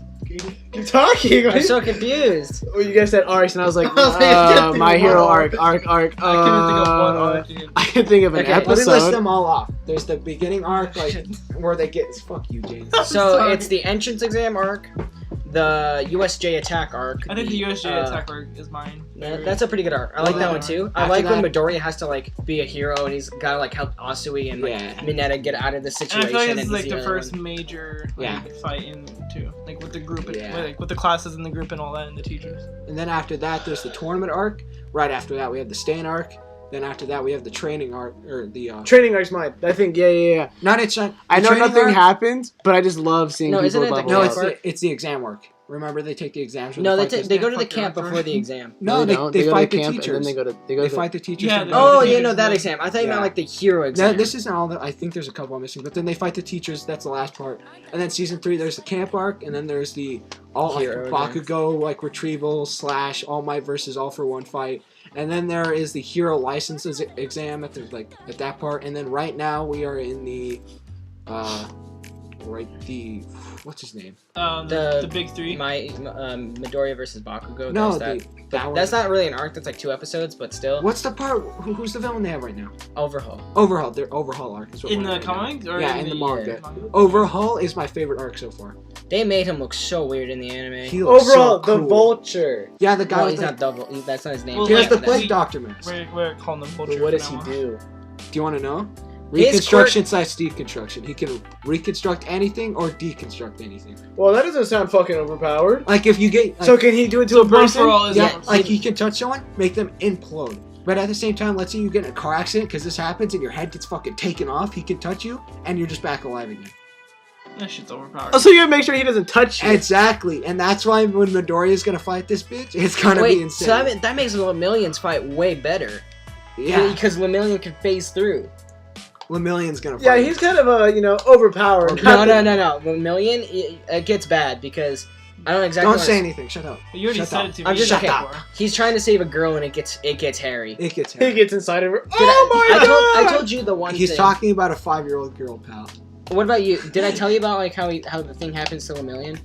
talking. I'm so confused. Well, you guys said arcs, and I was like, I was like, I can't think My of Hero one arc. I couldn't think of one arc. I can think of an Okay, Let me list episode. them all off. There's the beginning arc, like where they get fuck you, James. So Sorry. it's the entrance exam arc, the USJ attack arc. I think the USJ attack arc is mine. That's a pretty good arc. I like Well, that one too. I after like when that- Midoriya has to like be a hero and he's gotta like help Asui and like Yeah. Mineta get out of the And I situation. feel like this and is he's like the other first one. major Yeah. fight in too, like with the group, and, Yeah. like with the classes in the group and all that, and the teachers. And then after that, there's the tournament arc. Right after that, we have the Stain arc. Then after that, we have the training arc, or the Training arc's mine. I think, yeah. not it's not. I the know training nothing arc- happens, but I just love seeing No, people isn't it the level No, up. it's arc? it's the exam arc. Remember, they take the exams. when No, they they, fight this- they go to the fuck camp your before the exam. No, don't. they go to fight the camp, teachers. and then They to fight the teachers. Yeah, to they- go Oh to the yeah, teachers no, that and- exam. I thought you Yeah. meant like the hero exam. This isn't all that. I think there's a couple I'm missing, but then they fight the teachers. That's the last part. And then season 3, there's the camp arc, and then there's the all like Hero Bakugo like retrieval / All Might versus All for One fight. And then there is the hero licenses exam at the at that part. And then right now we are in the right? What's his name? The big three. Midoriya versus Bakugo. No, there's that one. that's not really an arc. That's like 2 episodes, but still. What's the part? Who's the villain they have right now? Overhaul. Overhaul. Their Overhaul arc is what In we're the right now. comics or Yeah, in the manga. manga? Overhaul is my favorite arc so far. They made him look so weird in the anime. He looks Overall, so the cool. Vulture. Yeah, the guy No, with he's the, not double. That's not his name. Well, he has the like, plague we- doctor mask. We're calling them But vulture. what from does he now on. do? Do you want to know? His Reconstruction slash deconstruction. He can reconstruct anything or deconstruct anything. Well, that doesn't sound fucking overpowered. Like if you get like, So can he do it to So a Burn person? for All is yeah, a- like he can touch someone, make them implode. But at the same time, let's say you get in a car accident because this happens and your head gets fucking taken off. He can touch you and you're just back alive again. That shit's overpowered. Oh, so you gotta make sure he doesn't touch you. Exactly, and that's why when Midoriya is gonna fight this bitch, it's gonna Wait, be insane. so that makes Lemillion's fight way better. yeah, Because Lemillion can phase through. Lemillion's gonna fight. Yeah, he's kind of overpowered. No. Lemillion, it gets bad because I don't know exactly. Don't what say it's- anything. Shut up. You already Shut said up. it to me. I'm just Shut okay. up. He's trying to save a girl and it gets hairy. It gets He him. gets inside of her. Did Oh I told you the one He's thing. talking about a 5-year-old girl, pal. What about you? Did I tell you about like how the thing happens to Lemillion?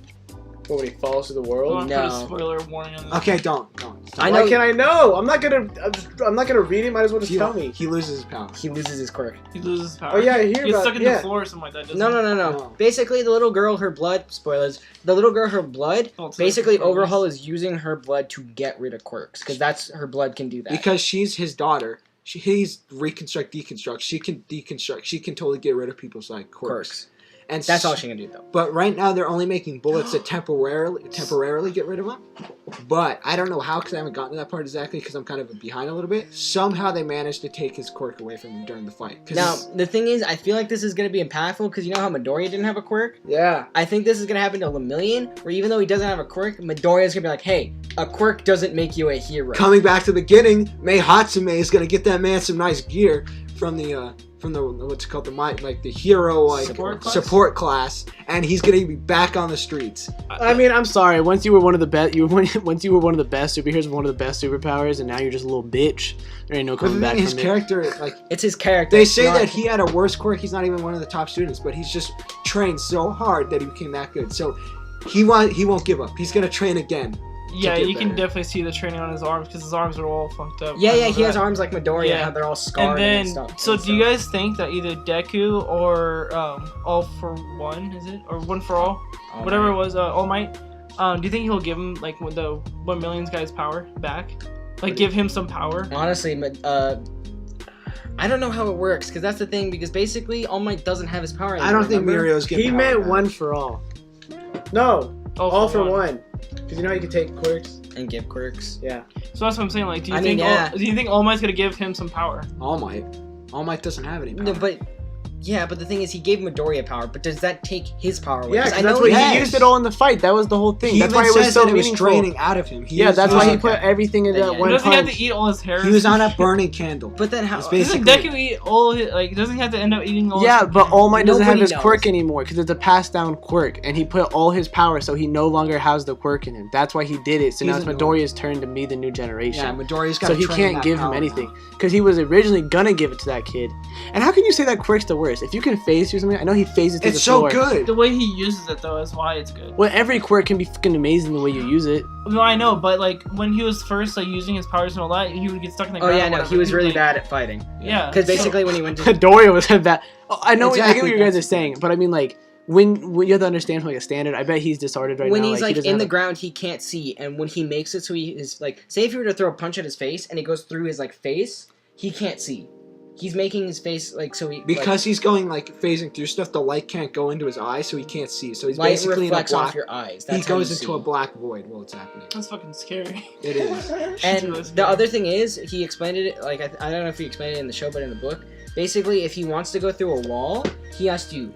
When he falls to the I world. want to put a No. spoiler warning on this. Okay, don't. I Why know can't I know? I'm not gonna read it. Might as well just tell me. He loses his power. he loses his quirk. He loses his power. Oh yeah, I hear He gets about stuck in yeah. the floor or something like that. doesn't No. he? No. Basically, the little girl, her blood. Spoilers. The little girl, her blood. Oh, so Basically, spoilers. Overhaul is using her blood to get rid of quirks because that's her blood can do that. Because she's his daughter. He's reconstruct, deconstruct. She can deconstruct. She can totally get rid of people's like quirks. And That's all she can do though. But right now they're only making bullets that temporarily get rid of them. But I don't know how because I haven't gotten to that part exactly because I'm kind of behind a little bit. Somehow they managed to take his quirk away from him during the fight. 'Cause Now the thing is, I feel like this is gonna be impactful because you know how Midoriya didn't have a quirk. Yeah. I think this is gonna happen to Lemillion, where even though he doesn't have a quirk, Midoriya's gonna be like, "Hey, a quirk doesn't make you a hero." coming back to the beginning, Mei Hatsume is gonna get that man some nice gear from the what's it called the hero support class, and he's gonna be back on the streets. I mean, I'm sorry. Once you were one of the best, once you were one of the best superheroes with one of the best superpowers, and now you're just a little bitch. There ain't no But the coming back thing, his from it. character, like It's his character. they it's say not- that he had a worse quirk. He's not even one of the top students, but he's just trained so hard that he became that good. So he won't give up. He's gonna train again. Yeah, get you can better. definitely see the training on his arms because his arms are all fucked up. Yeah, I know he has that. arms like Midoriya, Yeah. how they're all scarred And then, stuff. so and do you stuff. guys think that either Deku or All for One, is it? Or One for All? Oh, Whatever man. it was, All Might. Do you think he'll give him, like, the 1 million's guy's power back? Like, give him some power? Honestly, I don't know how it works because that's the thing. Because basically, All Might doesn't have his power anymore. I don't think remember? Mirio's getting. He power meant back. one for all. No, All all for one. Because you know how you can take quirks. and give quirks. Yeah. So that's what I'm saying. Like, do you I think? mean, yeah. Do you think All Might's gonna give him some power? All Might. All Might doesn't have any power. No, but the thing is, he gave Midoriya power. But does that take his power away? Yeah, 'Cause 'cause that's what he- he Yes. used it all in the fight. That was the whole thing. he That's even why it was says so that it was meaningful. draining out of him. Yeah, that's why he using- put everything into that Yeah. one Doesn't he have punch. to eat all his hair? He was on a burning candle. But then how? It's Doesn't basically- Deku eat all his, like, doesn't he have to end up eating all Yeah, his but All Might doesn't have Nobody his knows. quirk anymore because it's a passed down quirk, and he put all his power, so he no longer has the quirk in him. That's why he did it. So He's now it's annoying. Midoriya's turn to be the new generation. Yeah, Midoriya's got. So he can't give him anything because he was originally gonna give it to that kid. And how can you say that quirk's the worst? If you can phase through something, I know he phases to It's the so floor. good. The way he uses it, though, is why it's good. Well, every quirk can be fucking amazing the way you use it. No, I know, but, like, when he was first, like, using his powers and all that, he would get stuck in the Oh ground. yeah, or no, whatever. he was He'd, really like- bad at fighting. Yeah. Because so- basically, when he went to Doria was that. Oh, I know. I get Exactly, what you guys are that's- saying, but I mean, like, when you have to understand from like a standard, I bet he's disheartened right when now. he's he like doesn't in the have a- ground, he can't see, and when he makes it so he is like, say if you were to throw a punch at his face and it goes through his like face, he can't see. He's making his face like so he Because he's going like phasing through stuff, the light can't go into his eyes, so he can't see. So he's like, light basically in a reflects off black. your eyes. He That's how goes you into a see. black void while it's happening. That's fucking scary. It is. And That's the scary. other thing is, he explained it like I don't know if he explained it in the show, but in the book, basically, if he wants to go through a wall, he has to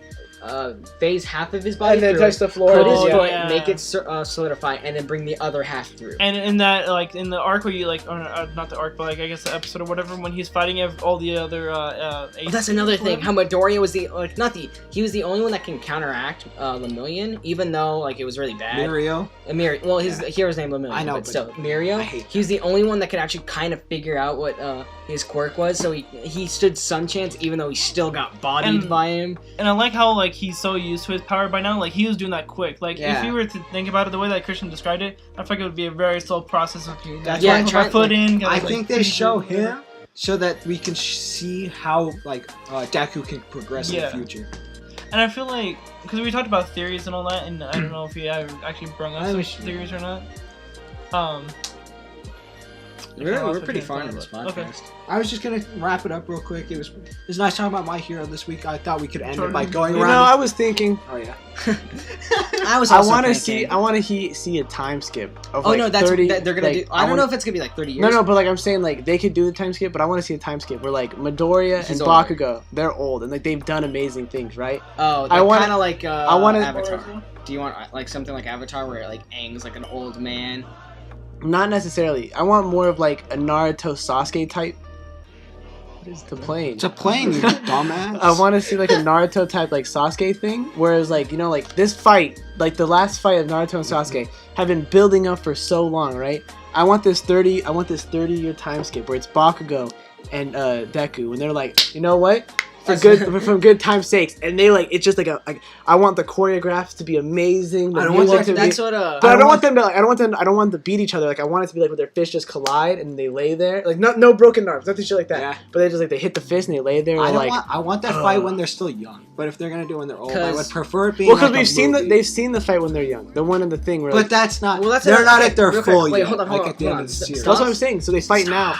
phase half of his body and then through touch the floor. put his Oh, foot, yeah. make it solidify, and then bring the other half through. And in that, like, in the arc where you, like, or, not the arc, but, like, I guess the episode or whatever, when he's fighting all the other, Oh, aces that's another or thing. whatever. How Midoriya was he was the only one that can counteract Lemillion, even though like it was really bad. Mirio. Well, his hero's name Lemillion. I know, but but still, Mirio. I hate He was the only one that could actually kind of figure out what his quirk was. So he stood Sun Chance, even though he still got bodied And- by him. And I like how, like, like he's so used to his power by now. Like he was doing that quick. Like Yeah. if you were to think about it the way that Christian described it, I feel like it would be a very slow process. Okay, that's Yeah, put my foot in. I think they show him so that we can see how like Deku can progress in the future. And I feel like because we talked about theories and all that, and I don't know if we ever actually brought up some theories or not. We're pretty far in this podcast. Okay. I was just gonna wrap it up real quick. It was nice talking about My Hero this week. I thought we could end it by going You around. know, I was thinking. Oh yeah. I was. I Also want to thinking- see. I want to see a time skip of Oh like no, that's 30. that they're gonna like, do. I don't know wanna- if it's gonna be like 30 years. No, but like I'm saying, like they could do the time skip, but I want to see a time skip where like Midoriya He's and older. Bakugo, they're old and like they've done amazing things, right? Oh, I wanna- kind of like I wanna- Avatar. Do you want like something like Avatar where like Aang's like an old man? Not necessarily. I want more of like a Naruto Sasuke type. What is the plane? It's a plane, you dumbass. I want to see like a Naruto type like Sasuke thing, whereas like like this fight, like the last fight of Naruto and Sasuke, have been building up for so long, right? I want this 30-year time skip where it's Bakugo and Deku, and they're like, you know what? From good time's sakes, and they like it's just like I want the choreographs to be amazing. I don't want music to That's be, what but I don't want them to like I don't want them to beat each other. Like I want it to be like where their fists just collide and they lay there, like no broken arms, nothing shit like that. Yeah. But they just like they hit the fist and they lay there. And, I want that fight when they're still young. But if they're gonna do it when they're old, I would 'Cause- prefer it being. well, because like they've seen the fight when they're young, the one in the thing where. But Like, that's not. Well, that's they're not okay, at their real quick. full Wait, yet. hold on, like hold at the on, end hold of the on. series. that's what I'm saying. So they fight now.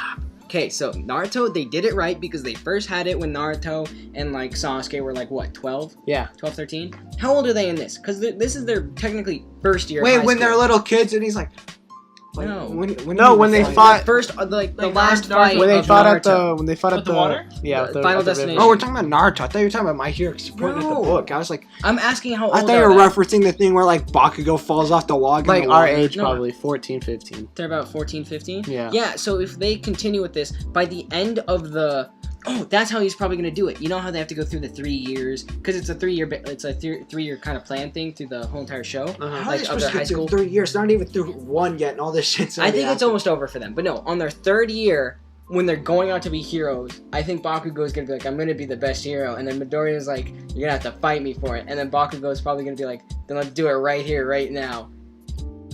Okay, so Naruto, they did it right because they first had it when Naruto and like Sasuke were like what, 12? Yeah. 12, 13? How old are they in this? Because this is their technically first year. Wait, of high when they're school. little kids, and he's like. No. When they The fought- first, like the Like last Naruto- fight when they of fought Naruto. at the when they fought With at the water? Yeah, The Final at the Destination. Oh, we're talking about Naruto. I thought you were talking about My Hero because you pointed at the No. book. I was like, I'm asking how old I thought you are were they? referencing the thing where like Bakugo falls off the log. in like the our water. age, No. probably 14, 15. They're about 14, 15? Yeah. Yeah, so if they continue with this, by the end of the... Oh, that's how he's probably going to do it. You know how they have to go through the 3 years? Because it's a 3-year kind of plan thing through the whole entire show. How are Like, they of supposed their to high get through school. 3 years? They're not even through one yet, and all this shit's. I think it's already almost over for them. But no, on their 3rd year, when they're going out to be heroes, I think Bakugo is going to be like, I'm going to be the best hero. And then Midoriya is like, you're going to have to fight me for it. And then Bakugo is probably going to be like, then let's do it right here, right now.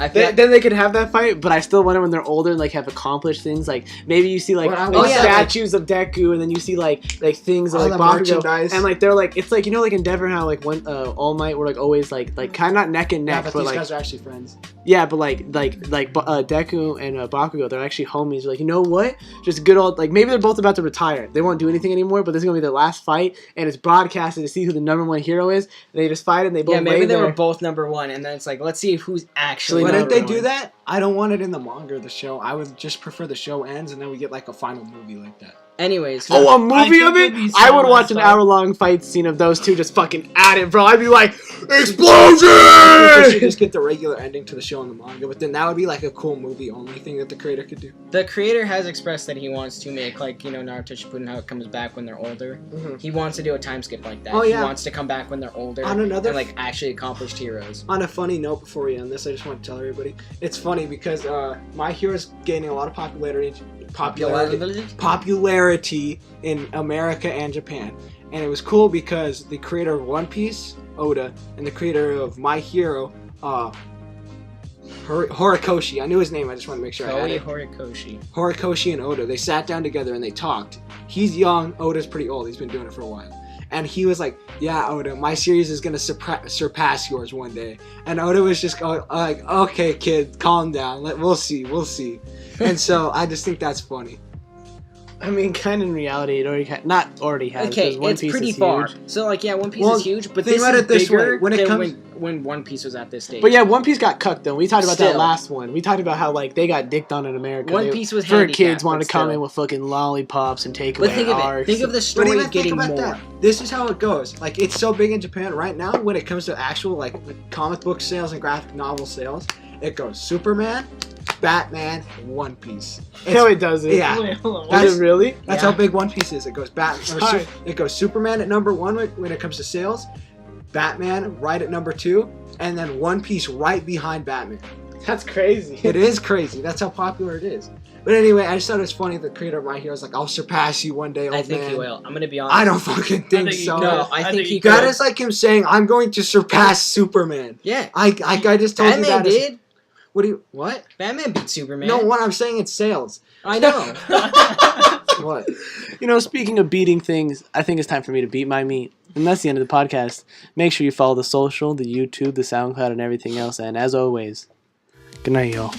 I feel Then they could have that fight, but I still want it when they're older and like have accomplished things. Like maybe you see like, Well, I like want that, statues of Deku, and then you see like things of All like the Bakugo, merchandise. and like they're like it's like like Endeavor how like when All Might were like always like kind of not neck and Yeah, neck, but but these like guys are actually friends. yeah, but Deku and Bakugo, they're actually homies. Like, you know what? Just good old like maybe they're both about to retire. They won't do anything anymore, but this is gonna be their last fight, and it's broadcasted to see who the '1 hero is. And they just fight, and they both Yeah, maybe lay they there. were both #1, and then it's like, let's see who's actually But if number they #1. do that, I don't want it in the manga or the show. I would just prefer the show ends and then we get like a final movie like that. Anyways. Oh, a I movie think of it? it'd be I so would watch an messed up. hour-long fight scene of those two just fucking at it, bro. I'd be like, They explosion! should just get the regular ending to the show in the manga, but then that would be like a cool movie only thing that the creator could do. The creator has expressed that he wants to make, like, Naruto Shippuden, how it comes back when they're older. Mhm. He wants to do a time skip like that. Oh, He yeah. wants to come back when they're older On another and, like, actually accomplished heroes. On a funny note, before we end this, I just want to tell everybody it's funny because My Hero is gaining a lot of popularity in America and Japan, and it was cool because the creator of One Piece, Oda, and the creator of My Hero, Horikoshi. I knew his name. I just want to make sure I had Koi it. Horikoshi. Horikoshi and Oda, they sat down together and they talked. He's young, Oda's pretty old, he's been doing it for a while. And he was like, yeah, Oda, my series is gonna surpass yours one day. And Oda was just going like, okay, kid, calm down, we'll see. And so I just think that's funny. I mean, kind of in reality, it already not already has. Okay, 'cause One it's Piece pretty is far. huge. So, like, yeah, One Piece Well, is huge, but think this about is it this bigger way, when it than comes- when One Piece was at this stage. But yeah, One Piece got cucked though. We talked about that Still. last one. We talked about how like they got dicked on in America. One They- Piece was for handicapped, kids wanted but to come still. in with fucking lollipops and take But away think of it. arcs. Think of the But story even think getting about more. that. This is how it goes. Like, it's so big in Japan right now when it comes to actual like comic book sales and graphic novel sales. It goes Superman, Batman, One Piece. No, it doesn't. Yeah. Wait, hold on. That's- Does it really? That's Yeah. how big One Piece is. It goes Sorry. it goes Superman at #1 when it comes to sales, Batman right at #2, and then One Piece right behind Batman. That's crazy. It is crazy. That's how popular it is. But anyway, I just thought it was funny. The creator of My Hero is like, I'll surpass you one day, old I think man. he will. I'm gonna be honest. I don't fucking think he so. could. No, I think he That could. is like him saying, I'm going to surpass Superman. Yeah. I just told you Batman that. did. What? Batman beat Superman. No, what I'm saying, it's sales. I know. What? You know, speaking of beating things, I think it's time for me to beat my meat. And that's the end of the podcast. Make sure you follow the social, the YouTube, the SoundCloud, and everything else. And as always, good night, y'all.